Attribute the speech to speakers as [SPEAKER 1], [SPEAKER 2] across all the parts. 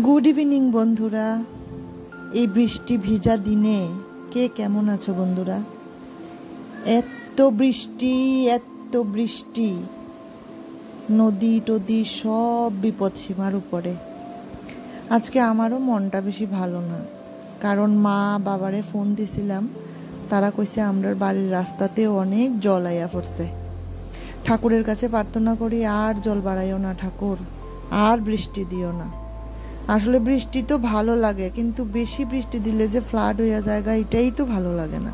[SPEAKER 1] Good evening বন্ধুরা। এই বৃষ্টি ভিজা দিনে কে কেমন আছো বন্ধুরা? এত বৃষ্টি, নদী টদি সব বিপদ সীমার উপরে। আজকে আমারও মনটা বেশি ভালো না, কারণ মা বাবারে ফোন দিছিলাম, তারা কইছে আমরার বাড়ির রাস্তাতেও অনেক জল আইয়া পড়ছে। ঠাকুরের কাছে প্রার্থনা করি, আর জল বাড়াইও না ঠাকুর, আর বৃষ্টি দিও না। আসলে বৃষ্টি তো ভালো লাগে, কিন্তু বেশি বৃষ্টি দিলে যে ফ্লাড হইয়া জায়গা, এটাই তো ভালো লাগে না।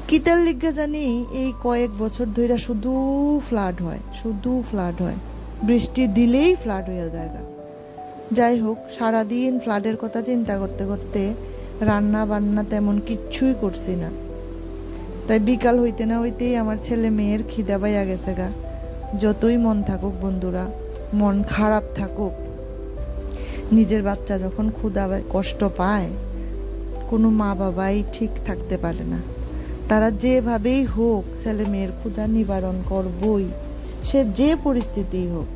[SPEAKER 1] কিতার লিগে জানি এই কয়েক বছর ধরে শুধু ফ্লাড হয়, বৃষ্টি দিলেই ফ্লাড হইয়া জায়গা। যাই হোক, সারাদিন ফ্লাডের কথা চিন্তা করতে করতে রান্না বান্না তেমন কিচ্ছুই করছি না। তাই বিকাল হইতে না হইতেই আমার ছেলে মেয়ের খিদা পাইয়া গেছে গা। যতই মন থাকুক বন্ধুরা, মন খারাপ থাকুক, নিজের বাচ্চা যখন ক্ষুধা কষ্ট পায়, কোনো মা বাবাই ঠিক থাকতে পারে না। তারা যেভাবেই হোক ছেলে মেয়ের ক্ষুধা নিবারণ করবই, সে যে পরিস্থিতিই হোক।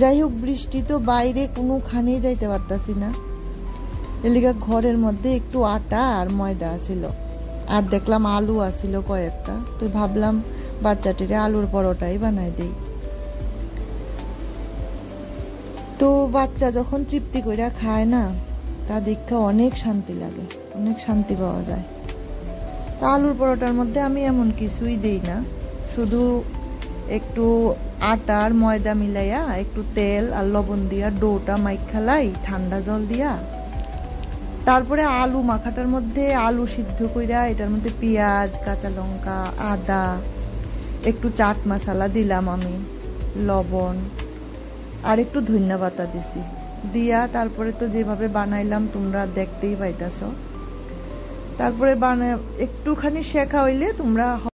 [SPEAKER 1] যাই হোক, বৃষ্টি তো বাইরে কোনোখানেই যাইতে পারতাছি না। এলিগা ঘরের মধ্যে একটু আটা আর ময়দা আছিল, আর দেখলাম আলু আছিল কয়েকটা, তো ভাবলাম বাচ্চাটিরে আলুর পরোটাই বানাই দেই। তো বাচ্চা যখন তৃপ্তি করে খায় না, তা দেখে অনেক শান্তি লাগে, অনেক শান্তি পাওয়া যায়। তা আলুর পরোটার মধ্যে আমি এমন কিছুই দেই না, শুধু একটু আটা আর ময়দা মিলাইয়া একটু তেল আর লবণ দিয়া ডোটা মাইখালাই ঠান্ডা জল দিয়া, তারপরে আলু মাখাটার মধ্যে আলু সিদ্ধ কইরা এটার মধ্যে পেঁয়াজ, কাঁচা লঙ্কা, আদা, একটু চাট মশলা দিলাম আমি, লবণ আর একটু ধনিয়া পাতা দিছি, দিয়া তারপরে তো যেভাবে বানাইলাম তোমরা দেখতেই পাইতাছ। তারপরে একটুখানি শেখা হইলে তোমরা